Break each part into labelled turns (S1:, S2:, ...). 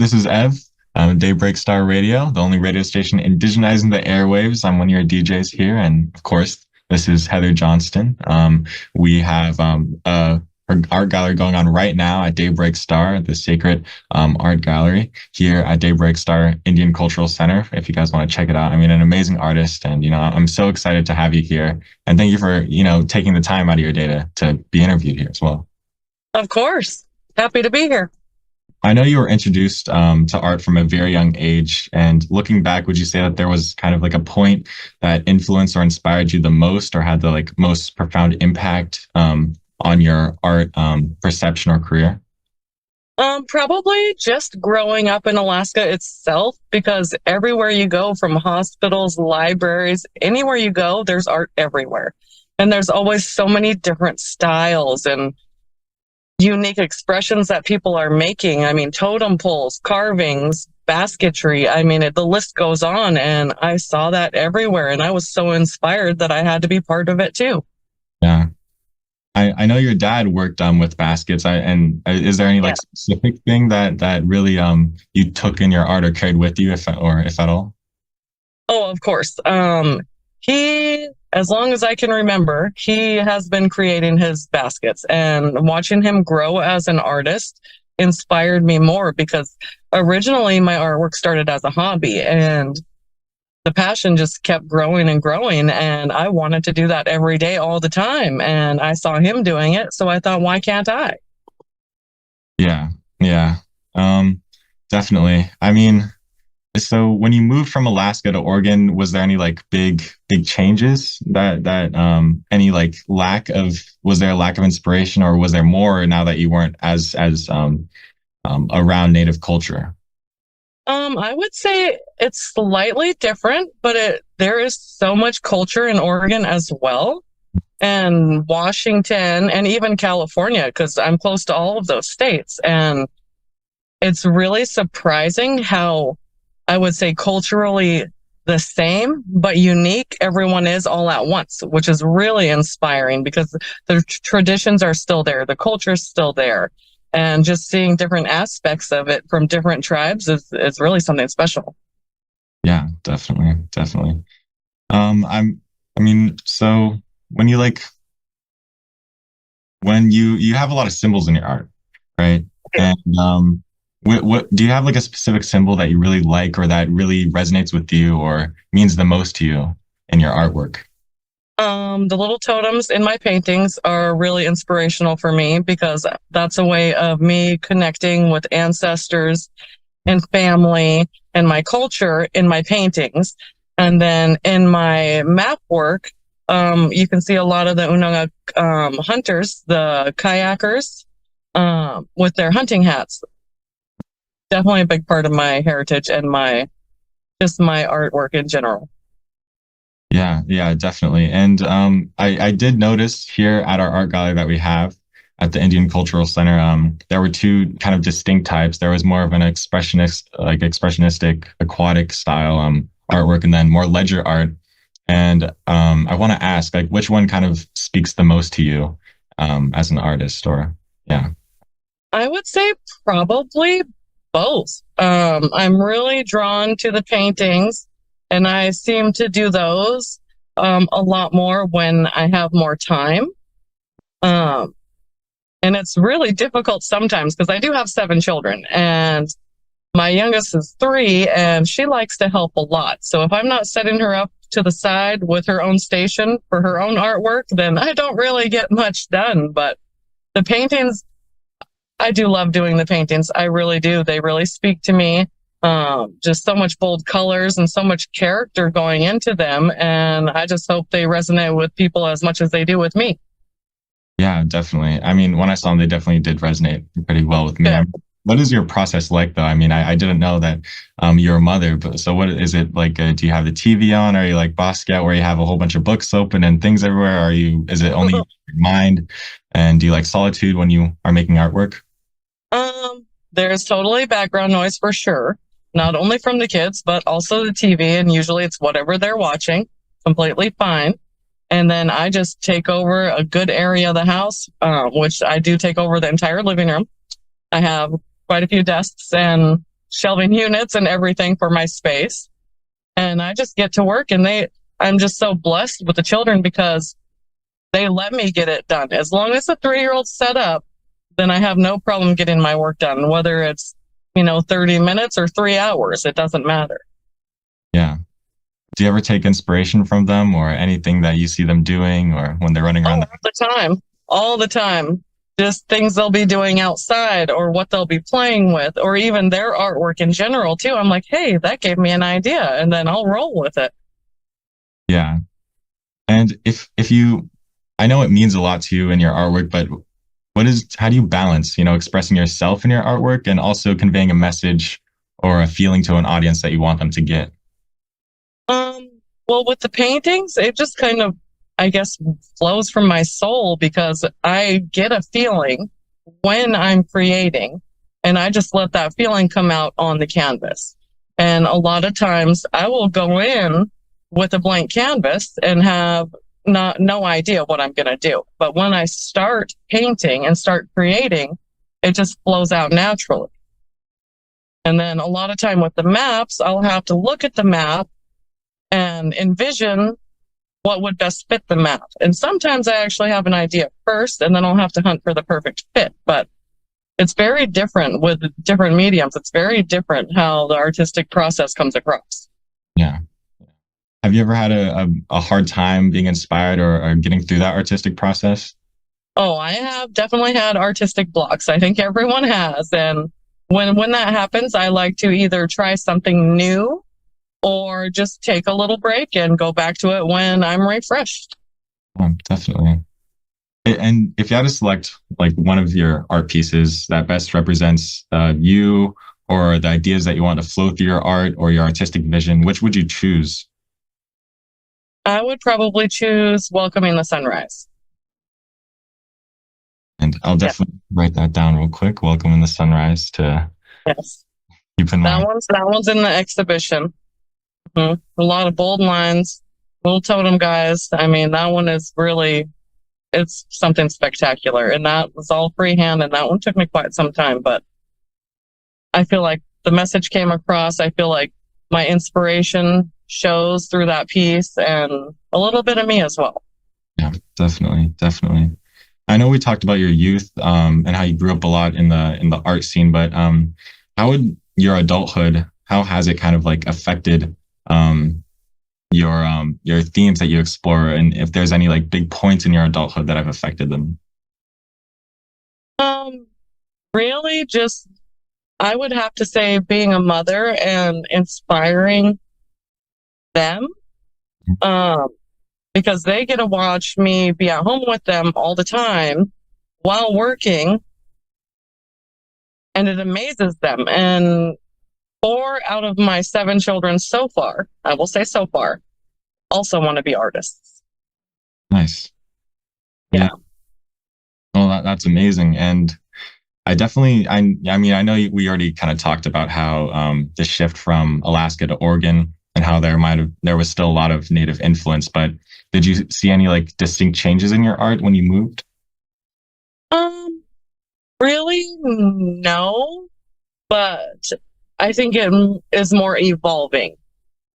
S1: this is Ev, Daybreak Star Radio, the only radio station indigenizing the airwaves. I'm one of your DJs here, and of course, this is Heather Johnston. We have a art gallery going on right now at Daybreak Star, the sacred art gallery here at Daybreak Star Indian Cultural Center. If you guys want to check it out, I mean, an amazing artist, and I'm so excited to have you here. And thank you for taking the time out of your day to be interviewed here as well.
S2: Of course, happy to be here.
S1: I know you were introduced to art from a very young age, and looking back, would you say that there was kind of like a point that influenced or inspired you the most, or had the most profound impact on your art perception or career?
S2: Probably just growing up in Alaska itself, because everywhere you go, from hospitals, libraries, anywhere you go, there's art everywhere. And there's always so many different styles and unique expressions that people are making. I mean, totem poles, carvings, basketry. I mean, the list goes on, and I saw that everywhere, and I was so inspired that I had to be part of it too.
S1: Yeah. I know your dad worked with baskets. Is there any specific thing that really you took in your art or carried with you, if at all?
S2: Oh, of course. He, as long as I can remember, he has been creating his baskets, and watching him grow as an artist inspired me more, because originally my artwork started as a hobby, and the passion just kept growing and growing, and I wanted to do that every day, all the time. And I saw him doing it, so I thought, why can't I?
S1: Yeah, definitely. I mean, so when you moved from Alaska to Oregon, was there any big changes that any was there a lack of inspiration, or was there more now that you weren't as around Native culture?
S2: I would say it's slightly different, but there is so much culture in Oregon as well, and Washington, and even California, because I'm close to all of those states. And it's really surprising how, I would say, culturally the same but unique everyone is all at once, which is really inspiring, because the traditions are still there, the culture's still there, and just seeing different aspects of it from different tribes is really something special.
S1: Yeah, definitely. So when you have a lot of symbols in your art, right?
S2: Yeah.
S1: And what do you have a specific symbol that you really like, or that really resonates with you, or means the most to you in your artwork?
S2: The little totems in my paintings are really inspirational for me, because that's a way of me connecting with ancestors and family and my culture in my paintings. And then in my map work, you can see a lot of the Unanga hunters, the kayakers, with their hunting hats. Definitely a big part of my heritage and my artwork in general.
S1: Yeah, definitely. And I did notice here at our art gallery that we have at the Indian Cultural Center, there were two kind of distinct types. There was more of an expressionistic aquatic style artwork, and then more ledger art. And I want to ask, which one kind of speaks the most to you as an artist? Or
S2: I would say probably both. I'm really drawn to the paintings, and I seem to do those a lot more when I have more time. And it's really difficult sometimes, because I do have 7 children, and my youngest is 3, and she likes to help a lot. So if I'm not setting her up to the side with her own station for her own artwork, then I don't really get much done. But the paintings, I do love doing the paintings. I really do. They really speak to me. Just so much bold colors and so much character going into them. And I just hope they resonate with people as much as they do with me.
S1: Yeah, definitely. I mean, when I saw them, they definitely did resonate pretty well with me.
S2: Yeah.
S1: What is your process like, though? I mean, I didn't know that you're a mother, but so what is it like? Do you have the TV on? Are you like Basquiat, where you have a whole bunch of books open and things everywhere? Is it only your mind? And do you like solitude when you are making artwork?
S2: There's totally background noise for sure. Not only from the kids, but also the TV. And usually it's whatever they're watching. Completely fine. And then I just take over a good area of the house, which I do take over the entire living room. I have quite a few desks and shelving units and everything for my space. And I just get to work, and I'm just so blessed with the children because they let me get it done. As long as the 3-year-old's set up, then I have no problem getting my work done, whether it's, 30 minutes or 3 hours, it doesn't matter.
S1: Yeah. Do you ever take inspiration from them or anything that you see them doing or when they're running around?
S2: All the time. Just things they'll be doing outside or what they'll be playing with, or even their artwork in general too. I'm like, hey, that gave me an idea, and then I'll roll with it.
S1: Yeah. And if you, I know it means a lot to you in your artwork, but how do you balance, expressing yourself in your artwork and also conveying a message or a feeling to an audience that you want them to get?
S2: Well, with the paintings, it just kind of, I guess, flows from my soul because I get a feeling when I'm creating, and I just let that feeling come out on the canvas. And a lot of times I will go in with a blank canvas and have no idea what I'm going to do. But when I start painting and start creating, it just flows out naturally. And then a lot of time with the maps, I'll have to look at the map and envision what would best fit the map. And sometimes I actually have an idea first, and then I'll have to hunt for the perfect fit. But it's very different with different mediums. It's very different how the artistic process comes across.
S1: Yeah. Have you ever had a hard time being inspired or getting through that artistic process?
S2: Oh, I have definitely had artistic blocks. I think everyone has. And when that happens, I like to either try something new or just take a little break and go back to it when I'm refreshed.
S1: Definitely. And if you had to select like one of your art pieces that best represents you or the ideas that you want to flow through your art or your artistic vision, which would you choose?
S2: I would probably choose Welcoming the Sunrise.
S1: And I'll definitely write that down real quick. Welcoming the Sunrise to keep in mind.
S2: That one's in the exhibition. A lot of bold lines, little totem guys. I mean, that one is really, it's something spectacular. And that was all freehand, and that one took me quite some time. But I feel like the message came across. I feel like my inspiration shows through that piece, and a little bit of me as well.
S1: Yeah, definitely. I know we talked about your youth and how you grew up a lot in the art scene, but how would your adulthood, how has it kind of like affected your themes that you explore, and if there's any like big points in your adulthood that have affected them?
S2: Really just, I would have to say being a mother and inspiring them, because they get to watch me be at home with them all the time while working, and it amazes them. And 4 out of my 7 children so far, I will say so far, also want to be artists.
S1: Nice. Yeah. Well, that's amazing. And I mean, I know we already kind of talked about how the shift from Alaska to Oregon and how there was still a lot of native influence, but did you see any like distinct changes in your art when you moved?
S2: Really, no, but I think it is more evolving.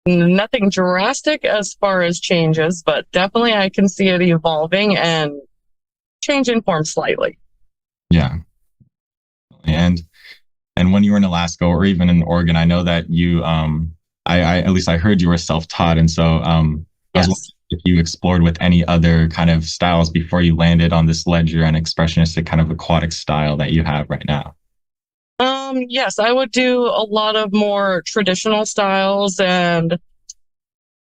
S2: Nothing drastic as far as changes, but definitely I can see it evolving and changing form slightly.
S1: Yeah. And when you were in Alaska or even in Oregon, I know that you I at least I heard you were self-taught, and so I was wondering if you explored with any other kind of styles before you landed on this ledger and expressionistic kind of aquatic style that you have right now.
S2: Yes, I would do a lot of more traditional styles, and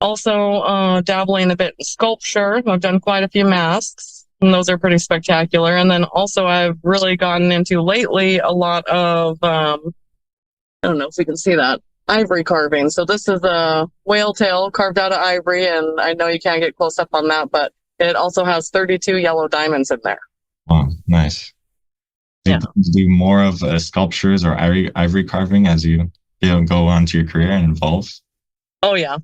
S2: also dabbling a bit in sculpture. I've done quite a few masks, and those are pretty spectacular. And then also I've really gotten into lately a lot of, I don't know if we can see that, ivory carving. So this is a whale tail carved out of ivory, and I know you can't get close up on that, but it also has 32 yellow diamonds in there.
S1: Oh, nice. Do you do more of sculptures or ivory carving as you go on to your career and evolve?
S2: Oh, yeah.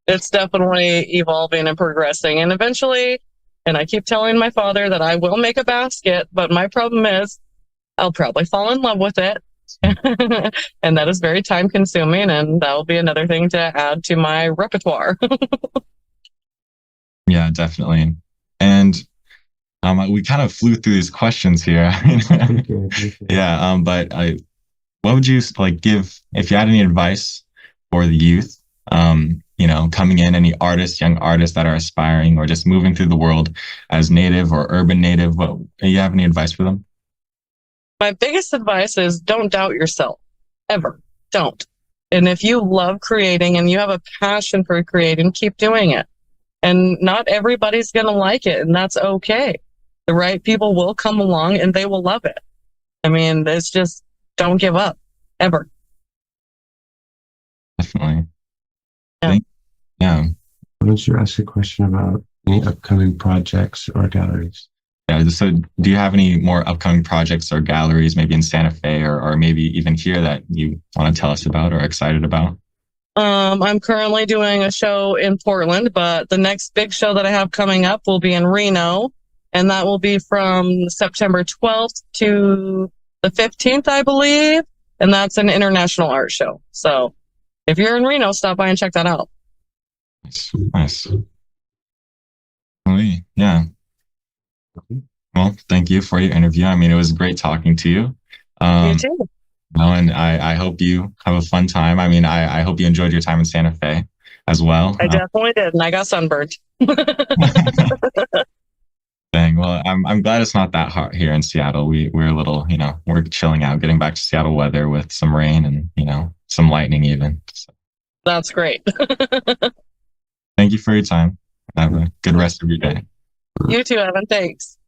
S2: It's definitely evolving and progressing. And eventually, and I keep telling my father that I will make a basket, but my problem is I'll probably fall in love with it. And that is very time consuming, and that will be another thing to add to my repertoire.
S1: Yeah, definitely. And we kind of flew through these questions here. Yeah, but what would you like give if you had any advice for the youth? Coming in, any artists, young artists that are aspiring or just moving through the world as native or urban native. What do you have any advice for them?
S2: My biggest advice is don't doubt yourself, ever. Don't. And if you love creating and you have a passion for creating, keep doing it. And not everybody's going to like it, and that's okay. The right people will come along and they will love it. I mean, it's just don't give up, ever.
S1: Definitely.
S2: Yeah.
S1: Yeah.
S3: Why don't you ask a question about any upcoming projects or galleries?
S1: Yeah. So do you have any more upcoming projects or galleries, maybe in Santa Fe or maybe even here that you want to tell us about or excited about?
S2: I'm currently doing a show in Portland, but the next big show that I have coming up will be in Reno, and that will be from September 12th to the 15th, I believe. And that's an international art show. So if you're in Reno, stop by and check that out.
S1: Nice. Yeah. Well, thank you for your interview. I mean, it was great talking to you.
S2: You too.
S1: And I hope you have a fun time. I mean, I hope you enjoyed your time in Santa Fe as well.
S2: I definitely did, and I got sunburned.
S1: Dang. Well, I'm glad it's not that hot here in Seattle. We're a little, we're chilling out, getting back to Seattle weather with some rain and, some lightning even. So.
S2: That's great.
S1: Thank you for your time. Have a good rest of your day.
S2: You too, Evan. Thanks.